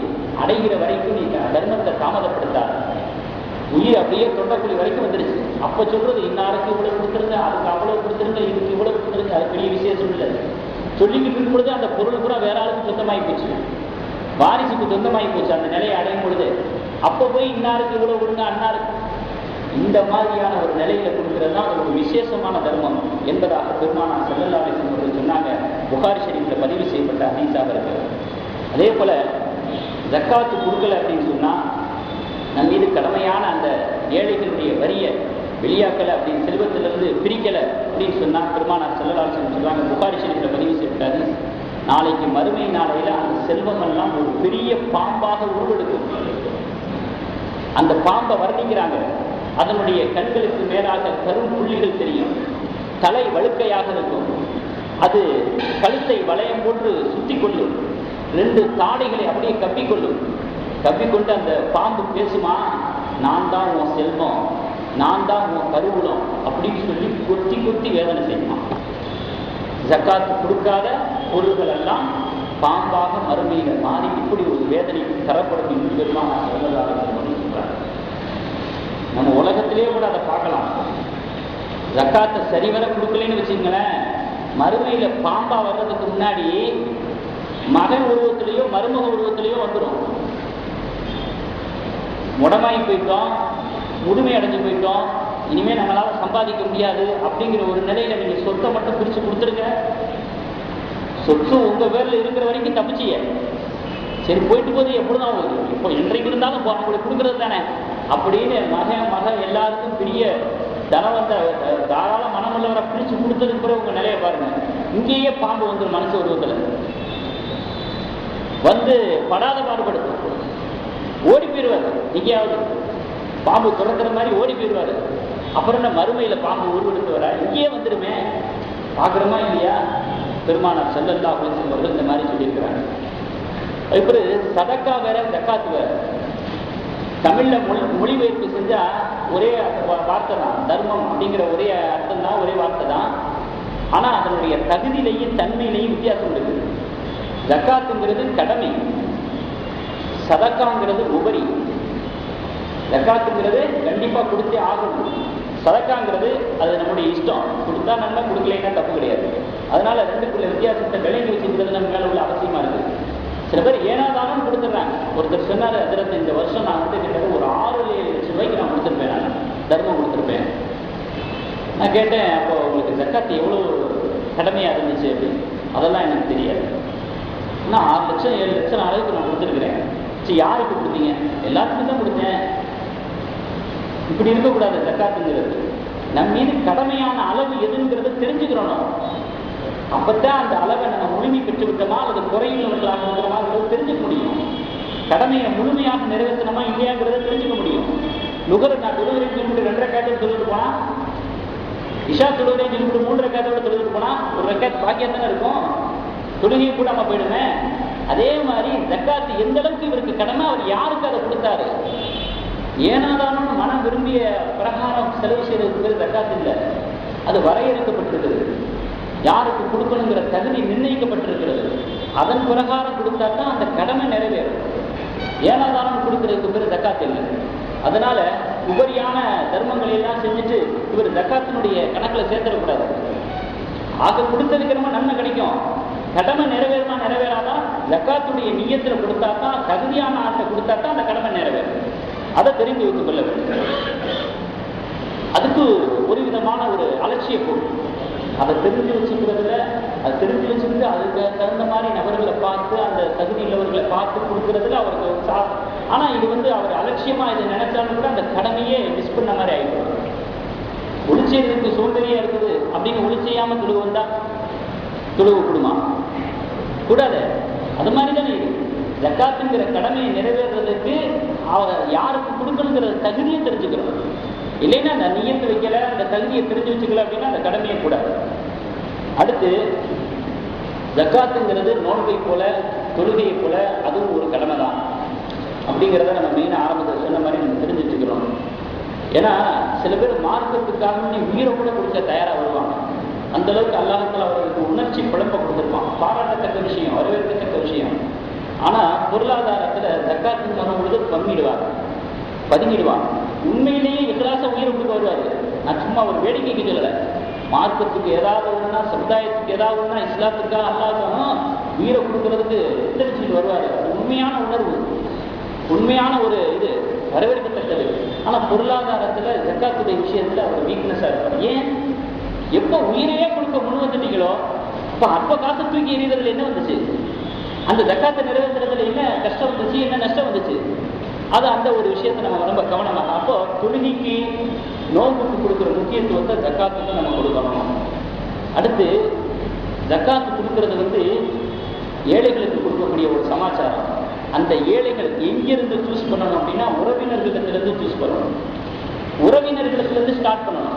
அடைகிற வரைக்கும் நீ தர்மத்தை தாமதப்படுத்தாத. உயிர் அப்படியே தொண்டக்குழி வரைக்கும் வந்துருச்சு. அப்ப சொல்றது இன்னாருக்கு இவ்வளவு கொடுத்துருங்க, அதுக்கு அவ்வளவு கொடுத்துருங்க, இதுக்கு இவ்வளவு கொடுத்துருங்க, அது பெரிய விசேஷம் இல்லை. சொல்லிக்கிட்டு இருக்கும் பொழுது அந்த பொருள் பூரா வேற ஆளுக்கு சொந்தமாகி போச்சு, வாரிசுக்கு சொந்தமாகி போச்சு. அந்த நிலையை அடையும் பொழுது அப்போ போய் இன்னாருக்கு இவ்வளவு கொடுங்க, அன்னாருக்கு, இந்த மாதிரியான ஒரு நிலையில கொடுக்கிறது தான் ஒரு விசேஷமான தர்மம் என்பதாக பெருமானார் ஸல்லல்லாஹு அலைஹி வஸல்லம் சொன்னாங்க. புகாரி ஷரீஃப்ல பதிவு செய்யப்பட்ட ஹதீஸாக இருக்கிறது. அதே போல ஜக்காத்து கொடுக்கல அப்படின்னு சொன்னா, நம் மீது கடமையான அந்த ஏழைகளுடைய வரியை வெளியாக்கலை அப்படின்னு, செல்வத்திலிருந்து பிரிக்கலை அப்படின்னு சொன்னா, பெருமானார் ஸல்லல்லாஹு அலைஹி வஸல்லம் சொல்றாங்க, புகாரி ஷரீஃப்ல பதிவு செய்யப்பட்டாது, நாளைக்கு மறுமை நாளையில அந்த செல்வம் எல்லாம் ஒரு பெரிய பாம்பாக உருவெடுக்கும். அந்த பாம்பை வர்ணிக்கிறாங்க. அதனுடைய கண்களுக்கு மேலாக கரும் புள்ளிகள் தெரியும், தலை வழுக்கையாக இருக்கும், அது கழுத்தை வளையம் போன்று சுத்தி கொள்ளும், 2 தாடைகளை அப்படியே கப்பிக்கொள்ளும். கப்பிக்கொண்டு அந்த பாம்பு பேசுமா, நான் தான் உன் செல்வம், நான் தான் உன் கருவூலம் அப்படின்னு சொல்லி கொத்தி கொத்தி வேதனை செய்யுமா. ஜக்காத்து கொடுக்காத பொருள்கள் எல்லாம் பாம்பாக மறுமையில மாறி இப்படி ஒரு வேதனை தரப்படும் என்று பெருமானார் ஸல்லல்லாஹு அலைஹி வஸல்லம் சொல்றாங்க. நம்ம உலகத்திலேயே கூட அதை பார்க்கலாம். ஜக்காத்தை சரிவர கொடுக்கலன்னு வச்சுங்களேன், மறுமையில பாம்பா வர்றதுக்கு முன்னாடி மகன் உருவத்திலேயோ மருமக உருவத்திலேயோ வந்துடும். முடமாகி போயிட்டோம், முதுமை அடைஞ்சு போயிட்டோம், இனிமே நம்மளால சம்பாதிக்க முடியாது அப்படிங்கிற ஒரு நிலையில நீங்க சொத்தை மட்டும் பிரிச்சு கொடுத்துருங்க. சொத்து உங்க பேர்ல இருக்கிற வரைக்கும் தப்பிச்சிய, சரி போயிட்டு போது எப்படிதான் இப்போ என்றைக்கு இருந்தாலும் அவங்களுக்கு கொடுக்கறது தானே அப்படின்னு மக எல்லாருக்கும் பெரிய தனவந்த தாராள மனமுள்ளவரை பிரிச்சு கொடுத்ததுக்கு பிறகு உங்க நிலையை பாருங்க. இங்கேயே பாம்பு வந்து மனசு உருவத்துல வந்து படாத பாடுபடுத்தும், ஓடி போயிடுவாரு. எங்கேயாவது பாம்பு துரத்துற மாதிரி ஓடி போயிடுவாரு. அப்புறம் என்ன மறுமையில பாம்பு உருவெடுத்து வர இங்கேயே வந்துடுமே, பார்க்குறோமா இல்லையா? பெருமானார் ஸல்லல்லாஹு அலைஹி வஸல்லம் இந்த மாதிரி சொல்லியிருக்கிறாங்க. அதுக்கப்புறம் சதக்கா வேற ஜக்காத்து வேற. தமிழில் மொழிபெயர்ப்பு செஞ்சால் ஒரே வார்த்தை தான், தர்மம் அப்படிங்கிற ஒரே அர்த்தம் தான், ஒரே வார்த்தை தான். ஆனால் அதனுடைய தகுதியிலையும் தன்மையிலையும் வித்தியாசம் இருக்குது. ஜக்காத்துங்கிறது கடமை, சதக்காங்கிறது உபரி. ஜக்காத்துங்கிறது கண்டிப்பாக கொடுத்தே ஆகணும், சதக்காங்கிறது அது நம்முடைய இஷ்டம், கொடுத்தா நன்மை, கொடுக்கலைன்னா தப்பு கிடையாது. அதனால ரெண்டுக்குள்ள வித்தியாசத்தை விளங்கி வச்சுக்கிறது நம்ம மேலே உள்ள அவசியமா இருக்குது. சில பேர் ஏனாதாலும் கொடுத்துட்றாங்க. ஒருத்தர் சொன்னார், அதில் இந்த வருஷம் நான் வந்து கிட்டத்தட்ட ஒரு 6-7 லட்சம் ரூபாய்க்கு நான் கொடுத்துருப்பேன், நான் தர்மம் கொடுத்துருப்பேன். நான் கேட்டேன், அப்போ உங்களுக்கு ஜக்காத்து எவ்வளோ கடமையாக இருந்துச்சு அப்படின்னு. அதெல்லாம் எனக்கு தெரியாது. நான் 6 லட்சம் 7 லட்சம் அளவுக்கு நான் கொடுத்துருக்குறேன். சரி, யாருக்கு கொடுத்தீங்க? எல்லாத்துக்கும் தான் கொடுத்தேன். இப்படி இருக்கக்கூடாது. ஜக்காத்துங்கிறது நம் மீது கடமையான அளவு எதுங்கிறத தெரிஞ்சுக்கிறோம். அப்பத்தான் அந்த அளவை நம்ம முழுமை பெற்று விட்டோமா அல்லது குறையுள்ளவர்களாக இருக்கிறோமாங்கிறது தெரிஞ்சுக்க முடியும். கடமையை முழுமையாக நிறைவேற்றணுமா இல்லையாங்கிறத தெரிஞ்சுக்க முடியும். நுகர் நான் தொழுகிறேன்னு சொல்லிட்டு 2 ரக்காத்தோடு தொழுதுட்டு போனா, இஷா தொழுகிறேன்னு சொல்லிட்டு 3 ரக்காத்தோடு தொழுதுட்டு போனா ஒரு ரக்காத் பாக்கியம் தானே இருக்கும், தொழுகையை கூட நம்ம போயிடுமே. அதே மாதிரி ஜக்காத்து எந்த அளவுக்கு இவருக்கு கடமை, அவர் யாருக்கு அதை கொடுத்தாரு. ஏனாதானும் மனம் விரும்பிய பிரகாரம் செலவு செய்யறதுக்கு பேர் ஜக்காத்து இல்லை, அது வரையறுக்கப்பட்டிருக்கிறது. யாருக்கு கொடுக்கணுங்கிற தகுதி நிர்ணயிக்கப்பட்டிருக்கிறது. அதன் பிரகாரம் கொடுத்தா தான் அந்த கடமை நிறைவேறும். ஏனாதானம் கொடுக்கறதுக்கு பேர் ஜக்காத்து இல்லை. அதனால உபரியான தர்மங்களை எல்லாம் செஞ்சுட்டு இவர் ஜக்காத்தினுடைய கணக்கில் சேர்த்துடக்கூடாது. ஆக கொடுத்ததுக்கு நம்ம நன்மை கிடைக்கும். கடமை நிறைவேறுமா நிறைவேறாதான் ஜக்காத்துடைய நியத்தில் கொடுத்தா தான், தகுதியான ஆட்டை கொடுத்தா தான் அந்த கடமை நிறைவேறும். அதை தெரிந்து வைத்துக் கொள்ள வேண்டும். அதுக்கு ஒரு விதமான ஒரு அலட்சிய பொருள். அதை தெரிஞ்சு வச்சுக்கிறதுல, அதை தெரிஞ்சு வச்சுக்கிட்டு அதுக்கு தகுந்த மாதிரி நபர்களை பார்த்து, அந்த தகுதி உள்ளவர்களை பார்த்து கொடுக்கறதுல அவருக்கு ஆனால் இது வந்து அவர் அலட்சியமாக இதை நினைச்சாலும் கூட அந்த கடமையே மிஸ் பண்ண மாதிரி ஆகிடும். ஒளிச்செய்யறதுக்கு சோம்பேறியா இருக்குது அப்படின்னு ஒளிச்செய்யாமல் தொழுவு வந்தா தொழுவு கூடுமா? கூடாது. அது மாதிரி தானே இது. ஜக்காத்துங்கிற கடமையை நிறைவேறதுக்கு அவர் யாருக்கு கொடுக்கணுங்கிற தகுதியை தெரிஞ்சுக்கிறோம். இல்லைன்னா அந்த நியத்தை வைக்கல, அந்த தகுதியை தெரிஞ்சு வச்சுக்கல அப்படின்னா அந்த கடமையை கூடாது. அடுத்து ஜக்காத்துங்கிறது நோன்பை போல, தொழுகையை போல அதுவும் ஒரு கடமை தான் அப்படிங்கிறத நம்ம மெயினாக ஆரம்பத்தில் சொன்ன மாதிரி நம்ம தெரிஞ்சு வச்சுக்கிறோம். ஏன்னா சில பேர் மார்க்கத்துக்காக உயிரை கூட கொடுக்க தயாராக வருவாங்க. அந்த அளவுக்கு அல்லாஹ்தாலா அவர்களுக்கு உணர்ச்சி குழப்ப கொடுத்துருப்பான். பாராட்டத்தக்க விஷயம், வரவேற்கத்தக்க விஷயம். ஆனால் பொருளாதாரத்தில் ஜக்காத்துன்னு வரும்பொழுது பதுங்கிடுவாங்க. உண்மையிலேயே இஹ்லாஸா உயிரை கொடுக்க வருவார். நான் சும்மா ஒரு வேடிக்கைக்கு சொல்லலை. மார்க்கத்துக்கு ஏதாவது ஒன்றுனா, சமுதாயத்துக்கு ஏதாவது ஒன்றுனா, இஸ்லாத்துக்காக அல்லாஹ்வும் உயிரை கொடுக்கறதுக்கு எத்தரிச்சுட்டு வருவார். உண்மையான உணர்வு, உண்மையான ஒரு இது வரவேற்கத்தக்கது. ஆனால் பொருளாதாரத்தில் ஜக்காத்துடைய விஷயத்தில் அவர் வீக்னஸாக இருப்பார். ஏன்? எப்போ உயிரையே கொடுக்க முன் வந்துட்டீங்களோ அப்போ காசு தூக்கி எறிகிறதுல என்ன வந்துச்சு? அந்த ஜக்காத்தை நிறைவேற்றுறதுல என்ன கஷ்டம் வந்துச்சு, என்ன நஷ்டம் வந்துச்சு? அது அந்த ஒரு விஷயத்தை நம்ம ரொம்ப கவனமாக. அப்போ தொழுகைக்கு நோன்புக்கு கொடுக்குற முக்கியத்துவத்தை ஜக்காத்துக்கு நம்ம கொடுக்கணும். அடுத்து ஜக்காத்து கொடுக்கறது வந்து ஏழைகளுக்கு கொடுக்கக்கூடிய ஒரு சமாச்சாரம். அந்த ஏழைகள் எங்கிருந்து சூஸ் பண்ணணும் அப்படின்னா உறவினர்களிடத்திலிருந்து சூஸ் பண்ணணும். உறவினர்களிடத்திலிருந்து ஸ்டார்ட் பண்ணணும்.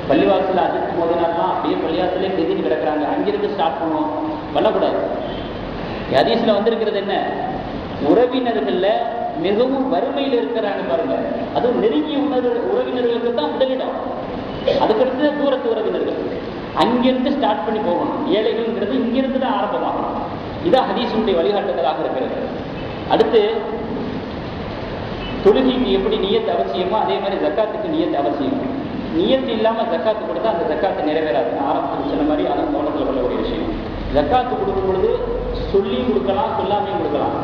பள்ளிவாசலில் அதிர்ச்சி மோதினால்தான் அப்படியே பள்ளிவாசலே கெதின்னு கிடக்கிறாங்க, அங்கிருந்து ஸ்டார்ட் பண்ணுவோம் பண்ணக்கூடாது. ஹதீஸ்ல வந்திருக்கிறது என்ன? உறவினர்களில் மிகவும் வறுமையில் இருக்கிறாங்க பாருங்க, அதுவும் நெருங்கிய உறவினர்களுக்கு தான் முதலிடம். அதுக்கடுத்து தூரத்து உறவினர்கள். அங்கிருந்து ஸ்டார்ட் பண்ணி போகணும். ஏழைகள்ங்கிறது இங்கிருந்து தான் ஆரம்பமாகணும். இதான் ஹதீஸுடைய வழிகாட்டுதலாக இருக்கிறது. அடுத்து தொழுகைக்கு எப்படி நியத்து அவசியமோ அதே மாதிரி ஜக்காத்துக்கு நியத்து அவசியம். நியத்து இல்லாமல் ஜக்காத்து கொடுத்தா அந்த ஜக்காத்து நிறைவேறாது. ஆரம்பத்தில் சொன்ன மாதிரி அதன் கவனத்தில் கொள்ளக்கூடிய விஷயம். ஜக்காத்து கொடுக்கும் பொழுது சொல்லியும் கொடுக்கலாம், சொல்லாமையும் கொடுக்கலாம்.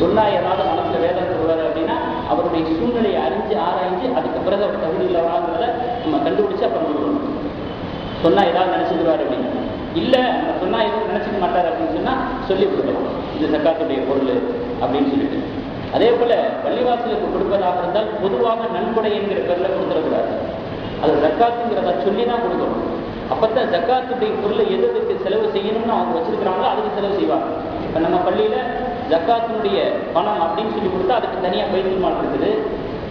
சொன்னா ஏதாவது மனசில் வேதனை சொல்வார் அப்படின்னா அவருடைய சூழ்நிலையை ஆராய்ஞ்சு அதுக்கு பிறகு அவர் தகுதி இல்லவராங்கிறத நம்ம கண்டுபிடிச்சு அப்புறம் கொடுக்கணும். சொன்னா ஏதாவது நினைச்சிடுவார் அப்படின்னு இல்லை, சொன்னா எதுவும் நினைச்சிக்க மாட்டார் அப்படின்னு சொன்னா சொல்லி கொடுக்கலாம், இது ஜக்காத்துடைய பொருள் அப்படின்னு சொல்லிட்டு. அதே போல பள்ளிவாசலுக்கு கொடுப்பதாக இருந்தால் பொதுவாக நன்கொடை என்கிற பேர்ல கொடுத்துடக்கூடாது. அது ஜக்காத்துங்கிறத சொல்லி தான் கொடுக்கணும். அப்பத்தான் ஜக்காத்துடைய பொருளை எதுக்கு செலவு செய்யணும்னு அவங்க வச்சிருக்கிறாங்களோ அதுக்கு செலவு செய்வாங்க. இப்போ நம்ம பள்ளியில ஜக்காத்தினுடைய பணம் அப்படின்னு சொல்லி கொடுத்தா அதுக்கு தனியாக பைத்துல் மால் இருக்குது.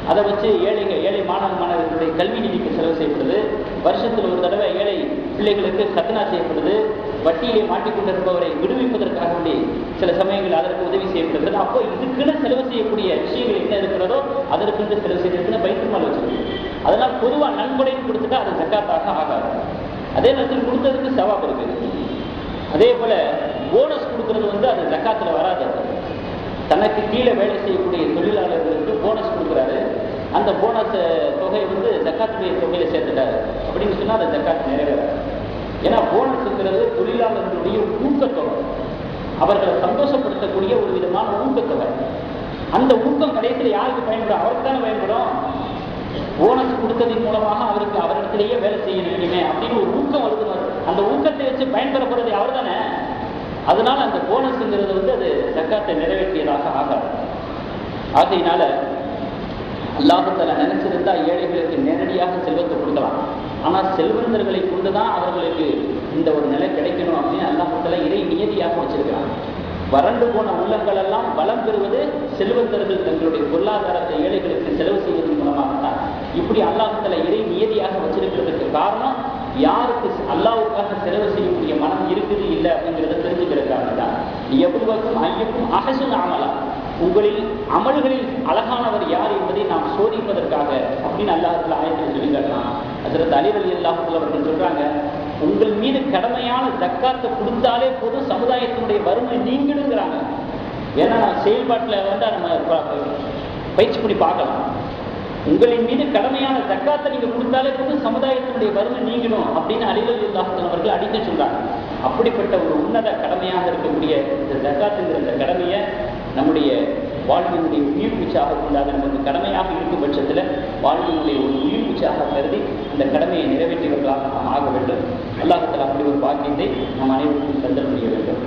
அதை வச்சு ஏழை மாணவர்களுடைய கல்வி நிதிக்கு செலவு செய்யப்படுது. வருஷத்தில் ஒரு தடவை ஏழை பிள்ளைகளுக்கு கத்னா செய்யப்படுது. வட்டியிலே மாட்டிக்கொண்டிருப்பவரை விடுவிப்பதற்காக வேண்டி சில சமயங்கள் அதற்கு உதவி செய்யப்படுகிறது. அப்போ இதுக்குன்னு செலவு செய்யக்கூடிய விஷயங்கள் என்ன இருக்கிறதோ அதற்குன்னு செலவு செய்யறதுக்குன்னு பைத்துல் மால் வச்சிருக்கு. அதனால் பொதுவாக நன்கொடைன்னு கொடுத்துட்டா அது ஜக்காத்தாக ஆகாது. அதே நேரத்தில் கொடுத்ததுக்கு சவாப் இருக்குது. அதே போல போனஸ் கொடுக்கறது அது ஜக்காத்துல வராது. தனக்கு கீழே வேலை செய்யக்கூடிய தொழிலாளர்களுக்கு போனஸ் கொடுக்குறாரு, அந்த போனஸ் தொகை ஜக்காத்துடைய தொகையில சேர்த்துட்டாரு அப்படின்னு சொன்னா அந்த ஜக்காத்து நிறைவேறாது. ஏன்னா போனஸ்ங்கிறது தொழிலாளர்களுடைய ஊக்கத்தொகை, அவர்களை சந்தோஷப்படுத்தக்கூடிய ஒரு விதமான ஊக்கத்தொகை. அந்த ஊக்கம் கடைசியில் யாருக்கு பயன்படும்? அவருக்கு தானே பயன்படும். போனஸ் கொடுத்ததின் மூலமாக அவருக்கு அவரிடத்திலேயே வேலை செய்ய வேண்டுமே அப்படின்னு ஒரு ஊக்கம் வருது. அந்த ஊக்கத்தை வச்சு பயன்பெற போறது அவர் தானே. அதனால அந்த போனஸ்ங்கிறது அது ஜக்காத்தை நிறைவேற்றியதாக ஆகாது. ஆகையினால அல்லாஹ் தஆலா நினைச்சிருந்தா ஏழைகளுக்கு நேரடியாக செல்வத்தை கொடுக்கலாம். ஆனால் செல்வந்தர்களை கொண்டுதான் அவர்களுக்கு இந்த ஒரு நிலை கிடைக்கணும் அப்படின்னு அல்லாஹ் தஆலா இறை நியதியாக வச்சிருக்கிறான். வறண்டு போன உள்ளங்கள் எல்லாம் வளம் பெறுவது செல்வந்தர்கள் தங்களுடைய பொருளாதாரத்தை ஏழைகளுக்கு செலவு செய்வதன் மூலமாகத்தான். இப்படி அல்லாஹ் தஆலா இறை நியதியாக வச்சிருக்கிறதுக்கு காரணம் யாருக்கு அல்லாஹ்வுக்காக செலவு செய்யக்கூடிய மனம் இருக்குது இல்லை அப்படிங்கிறத தெரிஞ்சுக்கிறதுக்காக தான். எவ்வளவுக்கும் ஐயக்கும் அஹ்சன் அமலா, உங்களில் அமல்களில் அழகானவர் யார் என்பதை நாம் சோதிப்பதற்காக அப்படின்னு அல்லாஹ் தஆலா ஆயத்தில் சொல்லி காட்டலாம். ஹஜ்ரத் அலி ரலியல்லாஹு அன்ஹு அவர்கள் சொல்றாங்க, உங்கள் மீது கடமையான ஜக்காத்தை கொடுத்தாலே போதும் சமுதாயத்தினுடைய வறுமை நீங்கிடுங்கிறாங்க. ஏன்னா செயல்பாட்டில் நம்ம பயிற்சி பண்ணி பார்க்கலாம். உங்களின் மீது கடமையான ஜக்காத்தை நீங்க கொடுத்தாலே போதும் சமுதாயத்தினுடைய வறுமை நீங்கிடும் அப்படின்னு அலி ரலியல்லாஹு அன்ஹு அவர்கள் அடித்து சொல்றாங்க. அப்படிப்பட்ட ஒரு உன்னத கடமையாக இருக்கக்கூடிய இந்த ஜக்காத்துங்கிற இந்த கடமையை நம்முடைய வாழ்வினுடைய உயிர் மூச்சாக கொண்டாத நமக்கு கடமையாக இருக்கும் பட்சத்தில் வாழ்வினுடைய ஒரு உயிர் மூச்சாக கருதி அந்த கடமையை நிறைவேற்றியவர்களாக நாம் ஆக வேண்டும். அல்லாஹ் தஆலா அப்படி ஒரு பாக்கியத்தை நாம் அனைவருக்கும் தந்தல் செய்ய வேண்டும்.